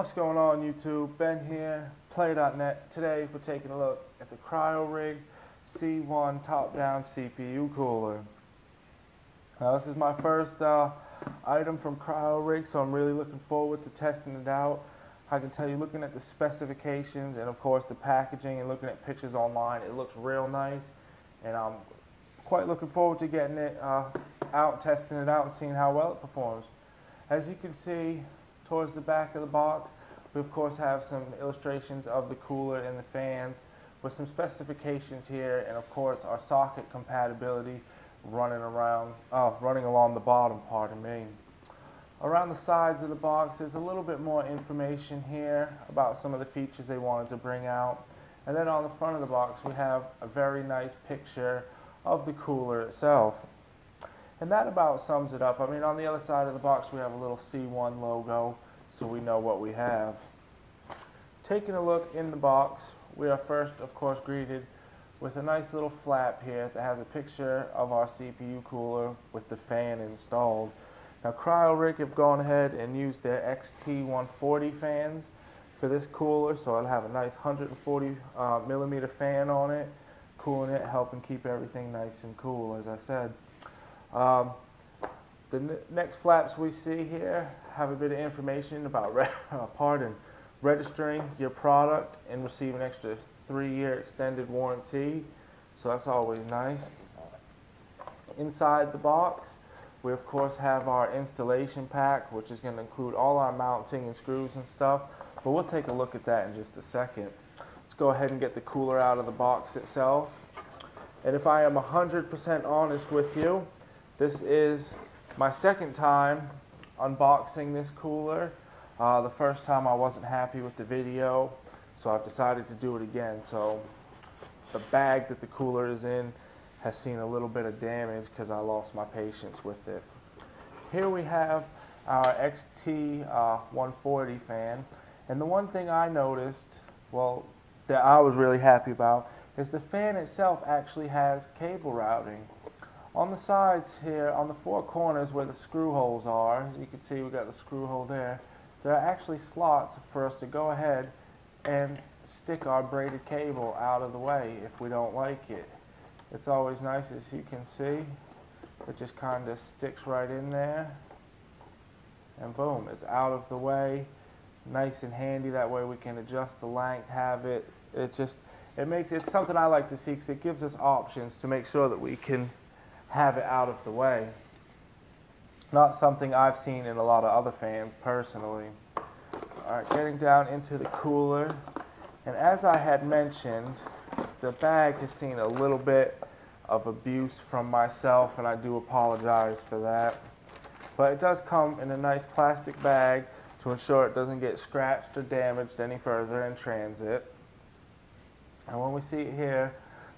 What's going on YouTube? Ben here, Play.net. Today we're taking a look at the Cryorig C1 top-down CPU cooler. Now this is my first item from Cryorig, so I'm really looking forward to testing it out. I can tell you, looking at the specifications and of course the packaging and looking at pictures online, it looks real nice, and I'm quite looking forward to getting it out, testing it out and seeing how well it performs. As you can see towards the back of the box, we of course have some illustrations of the cooler and the fans with some specifications here, and of course our socket compatibility running along the bottom, pardon me. Around the sides of the box there's a little bit more information here about some of the features they wanted to bring out. And then on the front of the box we have a very nice picture of the cooler itself. And that about sums it up. I mean, on the other side of the box we have a little C1 logo, so we know what we have. Taking a look in the box, we are first, of course, greeted with a nice little flap here that has a picture of our CPU cooler with the fan installed. Now, Cryorig have gone ahead and used their XT140 fans for this cooler, so it'll have a nice 140 millimeter fan on it, cooling it, helping keep everything nice and cool, as I said. The next flaps we see here have a bit of information about registering your product and receiving an extra 3-year extended warranty, so that's always nice. Inside the box we of course have our installation pack, which is going to include all our mounting and screws and stuff, but we'll take a look at that in just a second. Let's go ahead and get the cooler out of the box itself. And if I am 100% honest with you, this is my second time unboxing this cooler. The first time I wasn't happy with the video, so I've decided to do it again. So the bag that the cooler is in has seen a little bit of damage because I lost my patience with it. Here we have our XT140 fan, and the one thing I noticed, well, that I was really happy about, is the fan itself actually has cable routing. On the sides here, on the 4 corners where the screw holes are, as you can see, we've got the screw hole there. There are actually slots for us to go ahead and stick our braided cable out of the way if we don't like it. It's always nice, as you can see. It just kind of sticks right in there, and boom, it's out of the way. Nice and handy. That way we can adjust the length, have it. It's something I like to see because it gives us options to make sure that we can have it out of the way. Not something I've seen in a lot of other fans personally. Alright, getting down into the cooler, and as I had mentioned, the bag has seen a little bit of abuse from myself, and I do apologize for that. But it does come in a nice plastic bag to ensure it doesn't get scratched or damaged any further in transit. And when we see it here,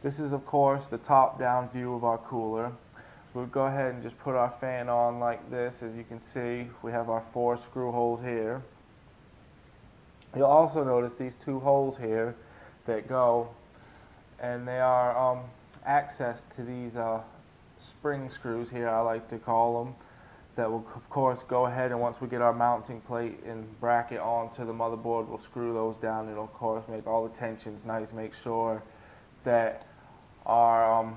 this is of course the top-down view of our cooler. We'll go ahead and just put our fan on like this. As you can see, we have our 4 screw holes here. You'll also notice these 2 holes here that go, and they are access to these spring screws here, I like to call them, that will of course go ahead, and once we get our mounting plate and bracket onto the motherboard, we'll screw those down. It'll of course make all the tensions nice, make sure that our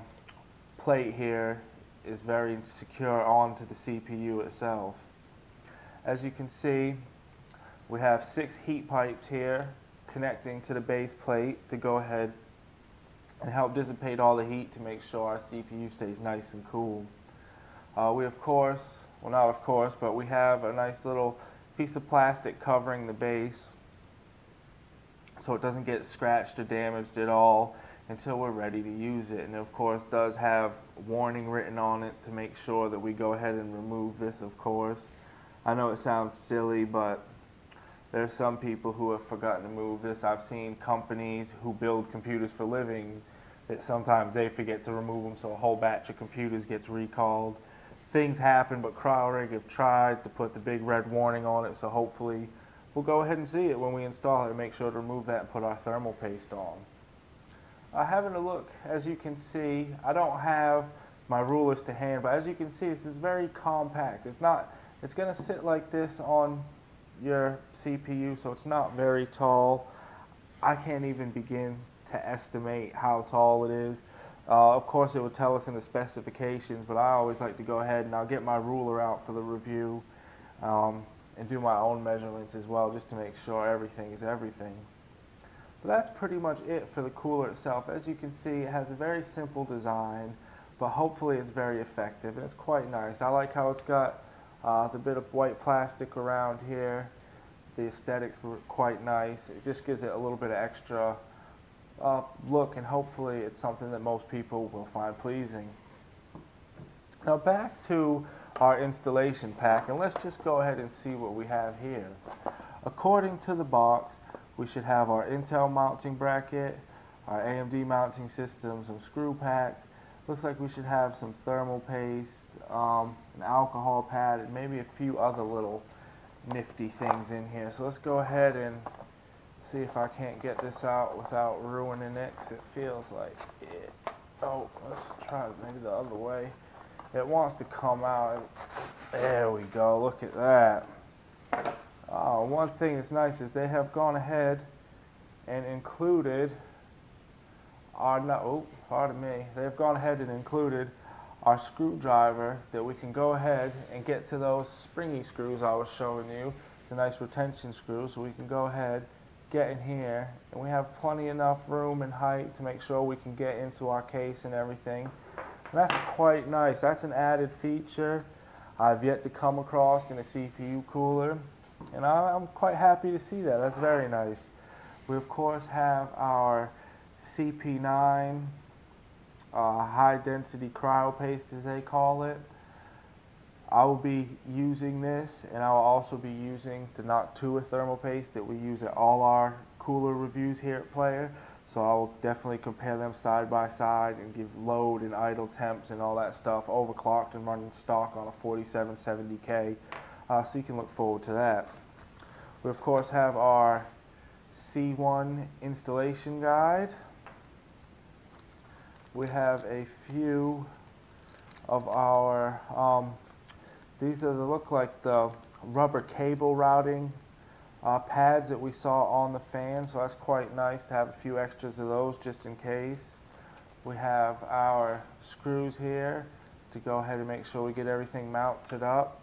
plate here is very secure onto the CPU itself. As you can see, we have 6 heat pipes here connecting to the base plate to go ahead and help dissipate all the heat to make sure our CPU stays nice and cool. We of course, well not of course, but we have a nice little piece of plastic covering the base so it doesn't get scratched or damaged at all until we're ready to use it. And it of course does have warning written on it to make sure that we go ahead and remove this, of course. I know it sounds silly, but there's some people who have forgotten to move this. I've seen companies who build computers for a living that sometimes they forget to remove them, so a whole batch of computers gets recalled. Things happen, but Cryorig have tried to put the big red warning on it, so hopefully we'll go ahead and see it when we install it and make sure to remove that and put our thermal paste on. Having a look, as you can see, I don't have my rulers to hand, but as you can see, this is very compact. It's going to sit like this on your CPU, so it's not very tall. I can't even begin to estimate how tall it is. Of course, it would tell us in the specifications, but I always like to go ahead and I'll get my ruler out for the review and do my own measurements as well, just to make sure everything is everything. But that's pretty much it for the cooler itself. As you can see, it has a very simple design, but hopefully it's very effective, and it's quite nice. I like how it's got the bit of white plastic around here. The aesthetics were quite nice. It just gives it a little bit of extra look, and hopefully it's something that most people will find pleasing. Now back to our installation pack, and let's just go ahead and see what we have here. According to the box, we should have our Intel mounting bracket, our AMD mounting system, some screw packs. Looks like we should have some thermal paste, an alcohol pad, and maybe a few other little nifty things in here. So let's go ahead and see if I can't get this out without ruining it, because it feels like it. Oh, let's try it maybe the other way. It wants to come out. There we go. Look at that. One thing that's nice is they have gone ahead and included our, they've gone ahead and included our screwdriver, that we can go ahead and get to those springy screws I was showing you, the nice retention screws, so we can go ahead, get in here, and we have plenty enough room and height to make sure we can get into our case and everything. And that's quite nice. That's an added feature I've yet to come across in a CPU cooler, and I'm quite happy to see that. That's very nice. We of course have our CP9 high density cryo paste, as they call it. I will be using this, and I will also be using the Noctua thermal paste that we use at all our cooler reviews here at Player. So I will definitely compare them side by side and give load and idle temps and all that stuff, overclocked and running stock on a 4770K. So you can look forward to that. We of course have our C1 installation guide. We have a few of our, these are look like the rubber cable routing pads that we saw on the fan, so that's quite nice to have a few extras of those just in case. We have our screws here to go ahead and make sure we get everything mounted up.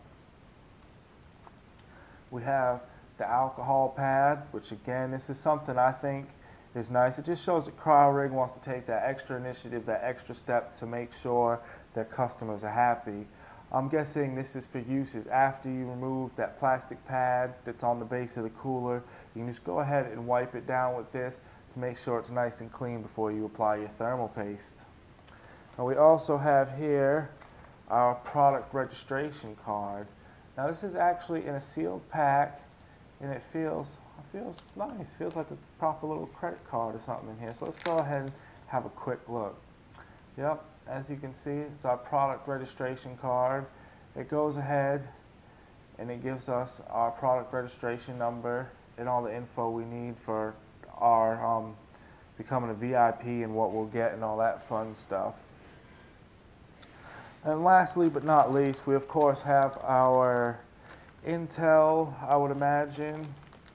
We have the alcohol pad, which again, this is something I think is nice. It just shows that Cryorig wants to take that extra initiative, that extra step to make sure their customers are happy. I'm guessing this is for uses after you remove that plastic pad that's on the base of the cooler. You can just go ahead and wipe it down with this to make sure it's nice and clean before you apply your thermal paste. And we also have here our product registration card. Now this is actually in a sealed pack, and it feels nice. Feels like a proper little credit card or something in here. So let's go ahead and have a quick look. Yep, as you can see, it's our product registration card. It goes ahead and it gives us our product registration number and all the info we need for our becoming a VIP and what we'll get and all that fun stuff. And lastly but not least, we of course have our Intel, I would imagine,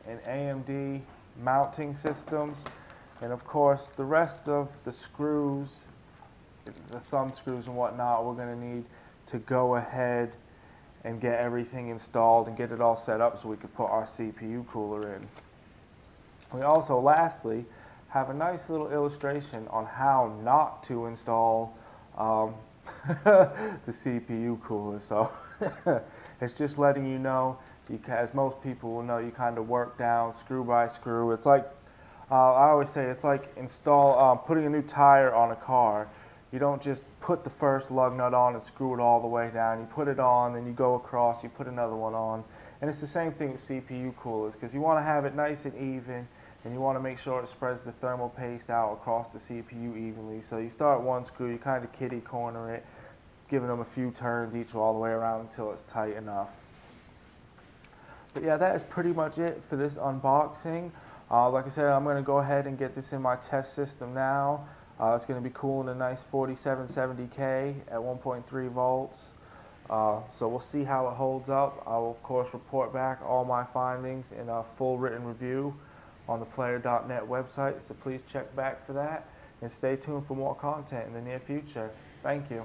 and AMD mounting systems, and of course the rest of the screws, the thumb screws and whatnot, we're going to need to go ahead and get everything installed and get it all set up so we can put our CPU cooler in. We also lastly have a nice little illustration on how not to install the CPU cooler. So it's just letting you know, as most people will know, you kind of work down screw by screw. It's like, I always say, it's like putting a new tire on a car. You don't just put the first lug nut on and screw it all the way down. You put it on, then you go across, you put another one on. And it's the same thing with CPU coolers, because you want to have it nice and even, and you want to make sure it spreads the thermal paste out across the CPU evenly. So you start one screw, you kind of kitty corner it, giving them a few turns each all the way around until it's tight enough. But yeah, that is pretty much it for this unboxing. Like I said, I'm going to go ahead and get this in my test system now. It's going to be cooling a nice 4770K at 1.3 volts. So we'll see how it holds up. I will of course report back all my findings in a full written review on the player.net website, so please check back for that and stay tuned for more content in the near future. Thank you.